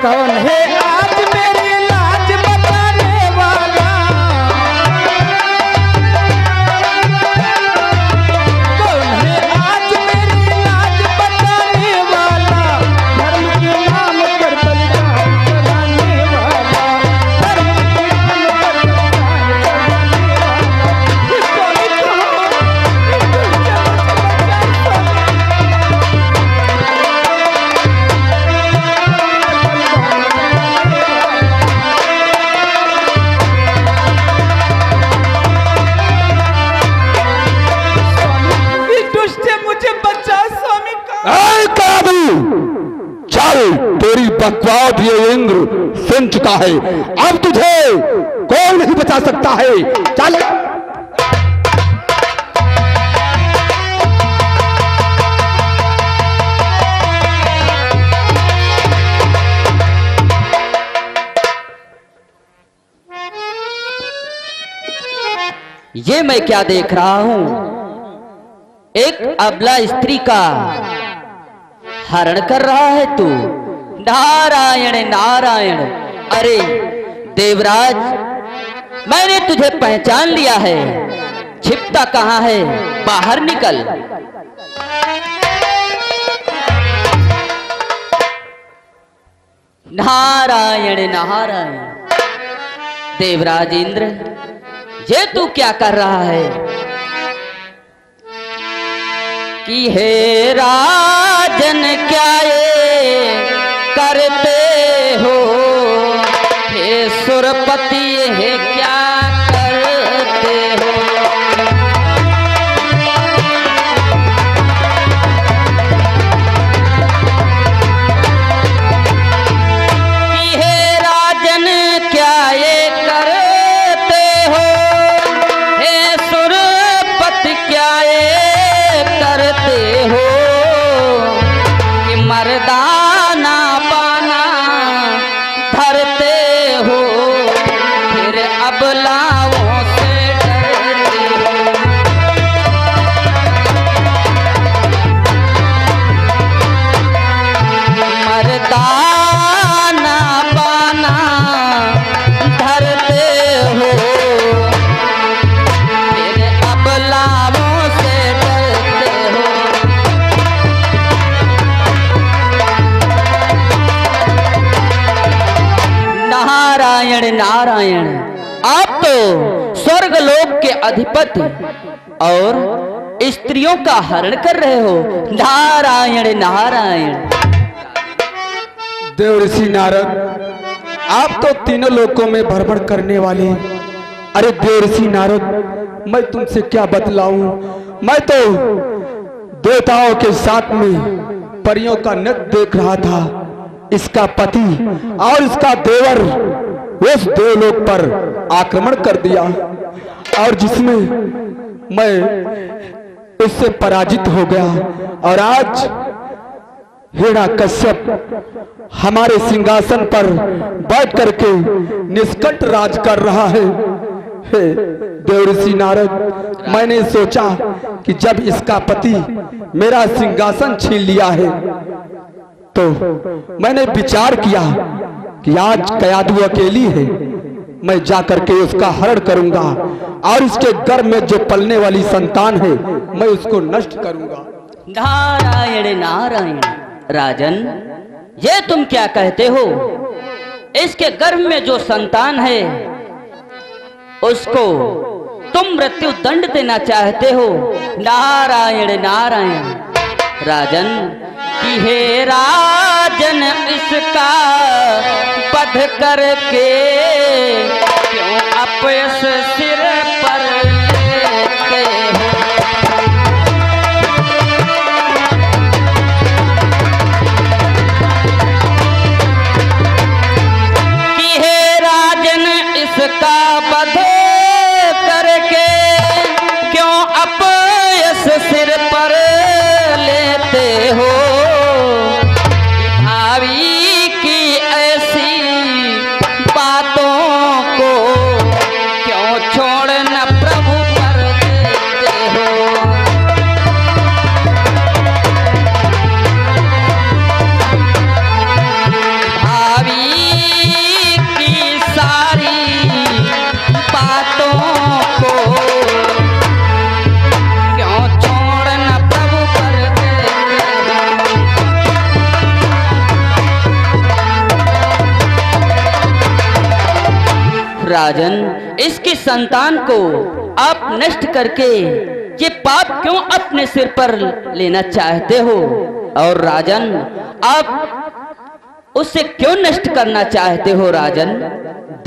कौन है आज मेरी लाज बताने वाला, कौन है आज मेरी लाज बताने वाला, धर्म के नाम पर बलिदान चढ़ाने वाला, धर्म के नाम पर बलिदान चढ़ाने वाला। स्वामी मुझे बचा, स्वामी चल, तेरी बकवाद ये इंद्र सुन चुका है, अब तुझे कौन नहीं बचा सकता है। चल ये मैं क्या देख रहा हूं, एक अबला स्त्री का हरण कर रहा है तू। नारायण नारायण। अरे देवराज, मैंने तुझे पहचान लिया है, छिपता कहां है, बाहर निकल। नारायण नारायण। देवराज इंद्र, ये तू क्या कर रहा है कि हे राजन क्या ये करते हो, हे सुरपति हे क्या करते हो। कि हे राजन क्या ये करते हो, हे सुरपति क्या ये करते हो, कि मर्दाना पाना धरते हो, फिर अबलाओं से डरते हो। मर्दाना पाना धरते हो, फिर अबलाओं से डरते हो। नारायण नारायण। आप तो स्वर्ग लोक के अधिपति और स्त्रियों का हरण कर रहे हो। नारायण नारायण। देव ऋषि नारद, आप तो तीनों लोकों में भ्रमण करने वाले। अरे देव ऋषि नारद, मैं तुमसे क्या बतलाऊं, मैं तो देवताओं के साथ में परियों का नृत्य देख रहा था। इसका पति और इसका देवर उस देवलोक पर आक्रमण कर दिया और जिसमें मैं उससे पराजित हो गया, और आज हिरण्यकश्यप हमारे सिंहासन पर बैठ करके निष्कंठ राज कर रहा है। हे देव ऋषि नारद, मैंने सोचा कि जब इसका पति मेरा सिंहासन छीन लिया है, तो मैंने विचार किया कि आज कयादू अकेली है, मैं जाकर के उसका हरण करूंगा और उसके गर्भ में जो पलने वाली संतान है मैं उसको नष्ट करूंगा। नारायण नारायण। राजन, ये तुम क्या कहते हो? इसके गर्भ में जो संतान है उसको तुम मृत्यु दंड देना चाहते हो। नारायण नारायण। राजन, कि हे राजन इसका वध करके क्यों अपयश सिर पर लेते हो। कि हे राजन इसका वध करके क्यों अपयश सिर पर लेते हो। भावी की ऐसी बातों को क्यों छोड़ना राजन, इसकी संतान को आप नष्ट करके ये पाप क्यों अपने सिर पर लेना चाहते हो? और राजन, आप उसे क्यों नष्ट करना चाहते हो राजन?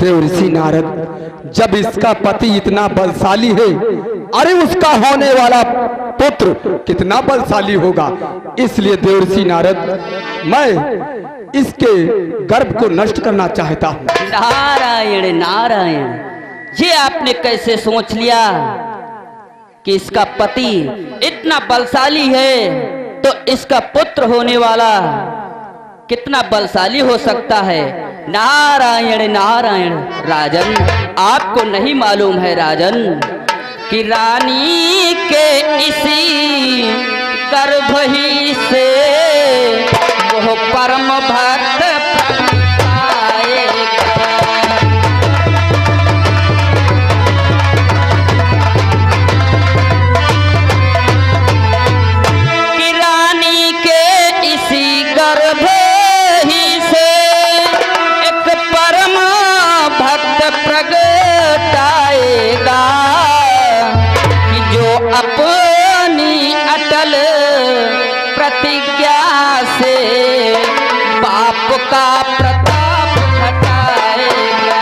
देवर्षि नारद, जब इसका पति इतना बलशाली है, अरे उसका होने वाला पुत्र कितना बलशाली होगा, इसलिए देवर्षि नारद मैं इसके गर्भ को नष्ट करना चाहता हूँ। नारायण नारायण, ये आपने कैसे सोच लिया कि इसका पति इतना बलशाली है तो इसका पुत्र होने वाला कितना बलशाली हो सकता है? नारायण नारायण। राजन, आपको नहीं मालूम है राजन कि रानी के इसी गर्भ ही से वो परम भक्त आएगा। कि रानी के इसी गर्भ ही से एक परम भक्त प्रगट आएगा, कि जो अपनी अटल प्रतिज्ञा से पाप का प्रताप घटाएगा।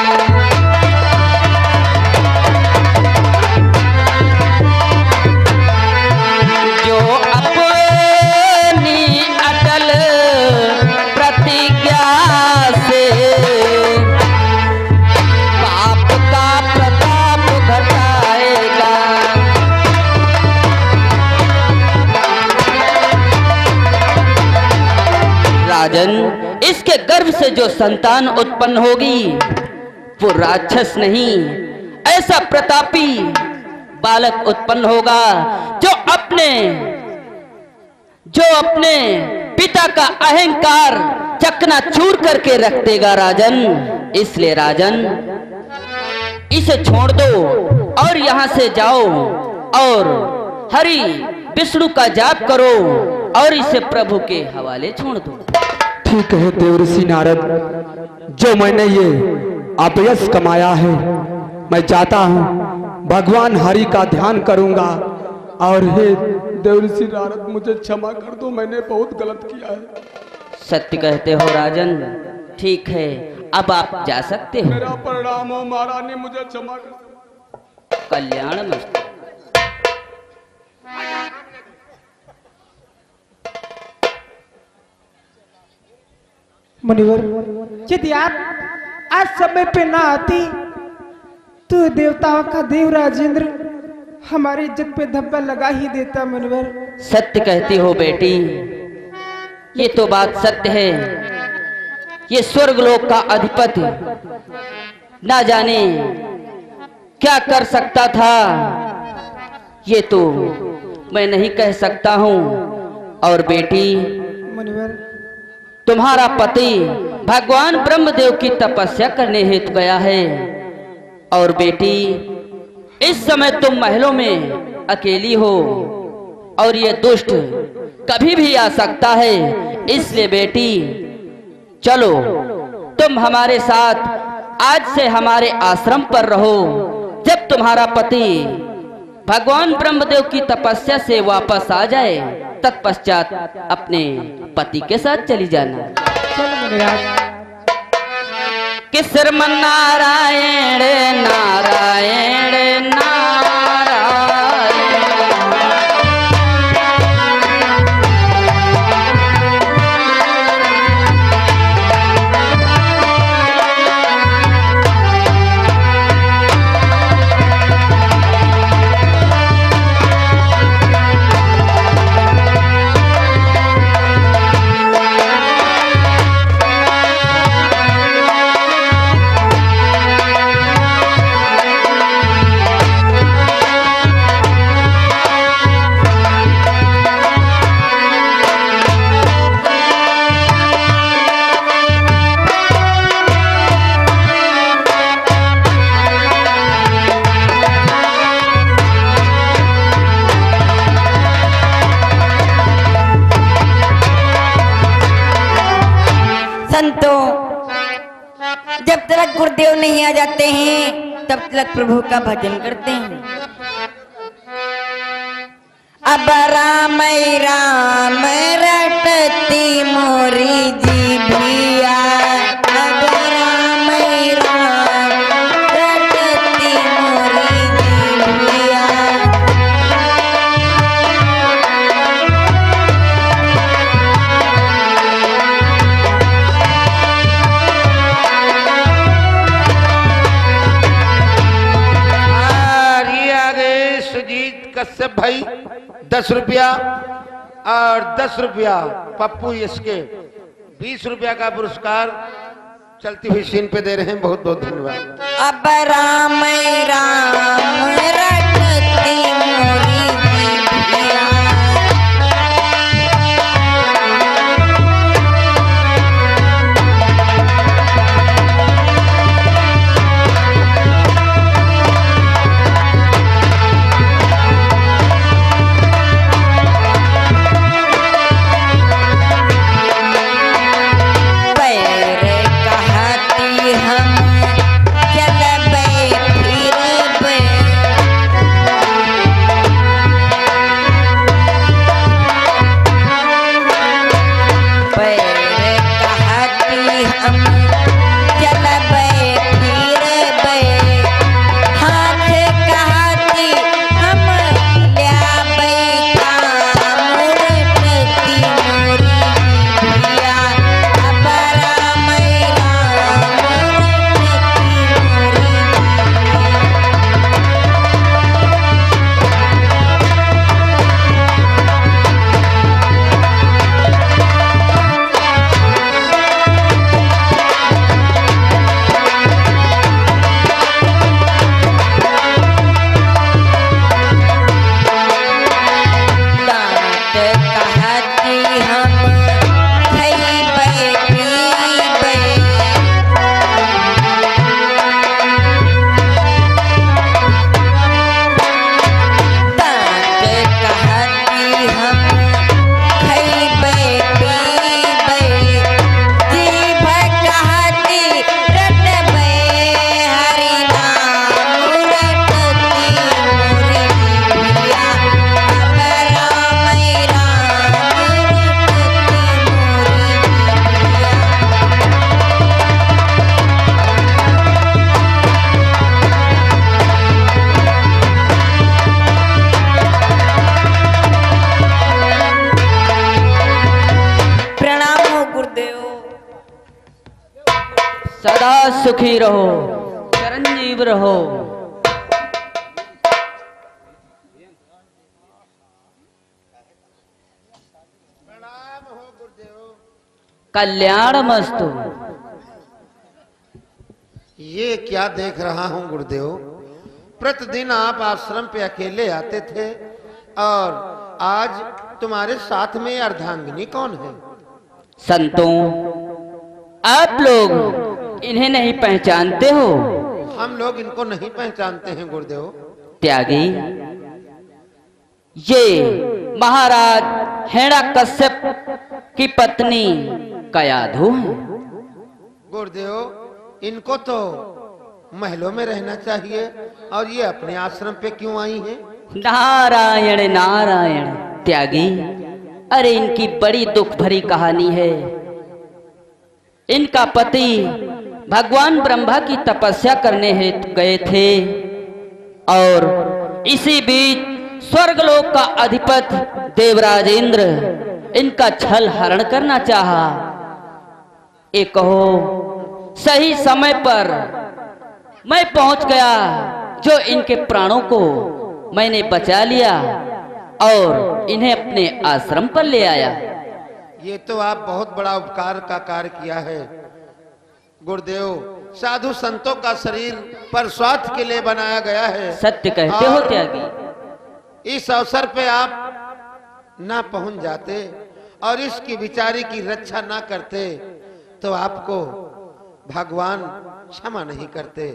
जो अपनी अटल प्रतिज्ञा से पाप का प्रताप घटाएगा। राजन, इसके गर्भ से जो संतान उत्पन्न होगी वो राक्षस नहीं, ऐसा प्रतापी बालक उत्पन्न होगा जो अपने पिता का अहंकार चकनाचूर करके रख देगा राजन। इसलिए राजन, इसे छोड़ दो और यहाँ से जाओ और हरि विष्णु का जाप करो और इसे प्रभु के हवाले छोड़ दो। ठीक है देवर्षि नारद, जो मैंने ये अपयश कमाया है मैं जाता हूँ, भगवान हरि का ध्यान करूंगा। और हे देवर्षि नारद, मुझे क्षमा कर दो, मैंने बहुत गलत किया है। सत्य कहते हो राजन, ठीक है, अब आप जा सकते हो। मेरा प्रणाम हो महारानी, मुझे क्षमा कर। कल्याण मस्तु। मुनिवर, यदि आप आज समय पे ना आती तो देवताओं का देव राजेंद्र हमारी इज्जत पे धब्बा लगा ही देता। मुनिवर, सत्य कहती हो बेटी, ये तो बात सत्य है। ये स्वर्गलोक का अधिपति ना जाने क्या कर सकता था, ये तो मैं नहीं कह सकता हूँ। और बेटी, मुनिवर, तुम्हारा पति भगवान ब्रह्मदेव की तपस्या करने हेतु गया है और बेटी इस समय तुम महलों में अकेली हो और ये दुष्ट कभी भी आ सकता है। इसलिए बेटी चलो, तुम हमारे साथ आज से हमारे आश्रम पर रहो। जब तुम्हारा पति भगवान ब्रह्मदेव की तपस्या से वापस आ जाए तत्पश्चात अपने पति के साथ चली जाना। चल मुनिराज। कि श्रीमन नारायण नारायण नारायण। जब तक गुरुदेव नहीं आ जाते हैं तब तक प्रभु का भजन करते हैं। अब राम राम रटती मोरी जीभिया, अब राम राम रटती मोरी जीभिया। ये आ गए सुजीत कश्यप भाई 10 रुपया और 10 रुपया पप्पू इसके 20 रुपया का पुरस्कार चलती हुई सीन पे दे रहे हैं। बहुत बहुत धन्यवाद। अब राम राम रटती मोरी जीभिया। सदा सुखी रहो, चिरंजीव रहो। कल्याण मस्तु। ये क्या देख रहा हूँ गुरुदेव, प्रतिदिन आप आश्रम पे अकेले आते थे और आज तुम्हारे साथ में अर्धांगिनी कौन है? संतों, आप लोग इन्हें नहीं पहचानते हो? हम लोग इनको नहीं पहचानते हैं गुरुदेव। त्यागी, ये महाराज हिरण्यकश्यप की पत्नी कयाधु है। गुरुदेव, इनको तो महलों में रहना चाहिए और ये अपने आश्रम पे क्यों आई हैं? नारायण नारायण। त्यागी, अरे इनकी बड़ी दुख भरी कहानी है। इनका पति भगवान ब्रह्मा की तपस्या करने हेतु गए थे और इसी बीच स्वर्गलोक का अधिपति देवराजेंद्र इनका छल हरण करना चाहा। ये कहो सही समय पर मैं पहुंच गया, जो इनके प्राणों को मैंने बचा लिया और इन्हें अपने आश्रम पर ले आया। ये तो आप बहुत बड़ा उपकार का कार्य किया है गुरुदेव। साधु संतों का शरीर पर स्वार्थ के लिए बनाया गया है। सत्य कहते हो त्यागी। इस अवसर पे आप ना पहुंच जाते और इसकी बिचारी की रक्षा ना करते तो आपको भगवान क्षमा नहीं करते।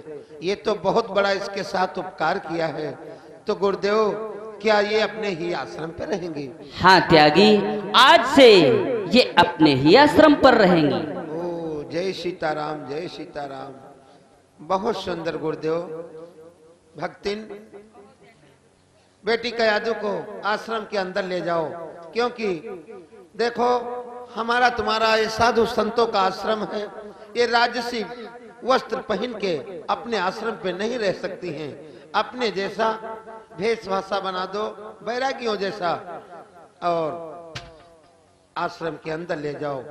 ये तो बहुत बड़ा इसके साथ उपकार किया है। तो गुरुदेव, क्या ये अपने ही आश्रम पर रहेंगी? हाँ त्यागी, आज से ये अपने ही आश्रम पर रहेंगी। ओ जय सीताराम, जय सीताराम। बहुत सुंदर गुरुदेव। भक्तिन, बेटी कयादू को आश्रम के अंदर ले जाओ, क्योंकि देखो हमारा तुम्हारा ये साधु संतों का आश्रम है। ये राजसी वस्त्र पहन के अपने आश्रम पे नहीं रह सकती हैं। अपने जैसा भेषभाषा बना दो, बैरागियों जैसा, और आश्रम के अंदर ले जाओ।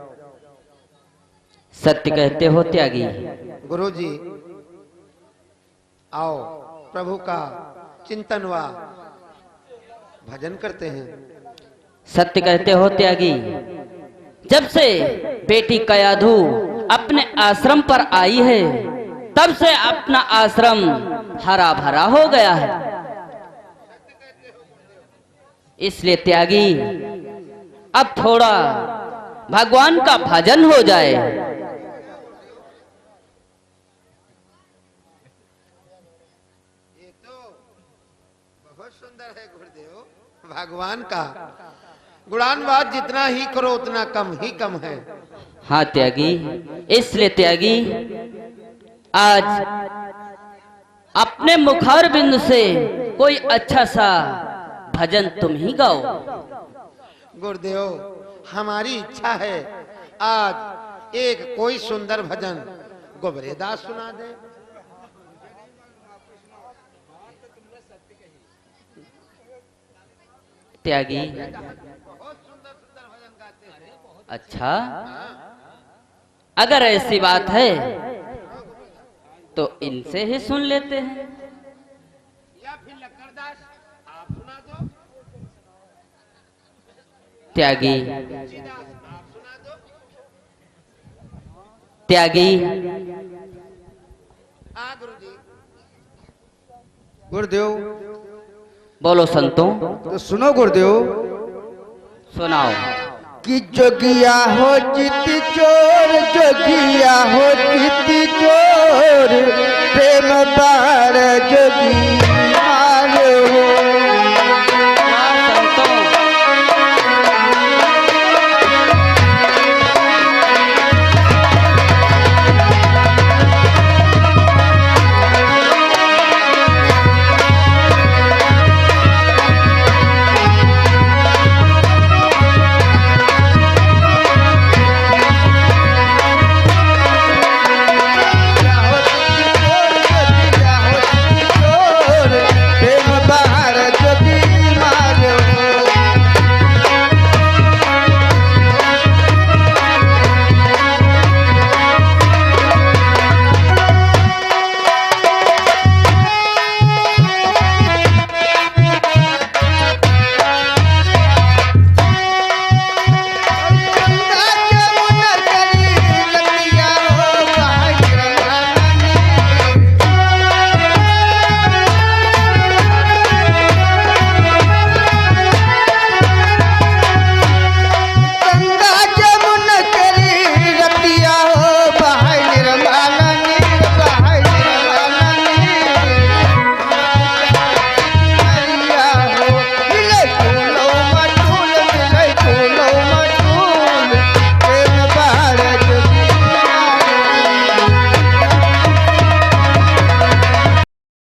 सत्य कहते हो त्यागी। गुरुजी, आओ प्रभु का चिंतन व भजन करते हैं। सत्य कहते हो त्यागी। जब से बेटी कयाधु अपने आश्रम पर आई है, तब से अपना आश्रम हरा भरा हो गया है। इसलिए त्यागी, अब थोड़ा भगवान का भजन हो जाए। ये तो बहुत सुंदर है गुरुदेव। भगवान का गुणानवाद जितना ही करो उतना कम ही कम है। हाँ त्यागी, इसलिए त्यागी आज अपने मुखार बिंदु से कोई अच्छा सा भजन तुम ही गाओ। गुरुदेव, हमारी इच्छा है आज एक कोई सुंदर भजन गोबरेदास सुना दे। त्यागी, बहुत सुंदर सुंदर भजन गाते हैं। अच्छा, अगर ऐसी बात है तो इनसे ही सुन लेते हैं। या फिर लक्कड़दास आप सुना दो। त्यागी, तुलसीदास आप सुना दो। त्यागी, हाँ गुरुजी। गुरुदेव बोलो संतों, तो सुनो गुरुदेव। सुनाओ। कि जोगिया हो चित चोर, जोगिया हो चित चोर, प्रेम बार जोगिया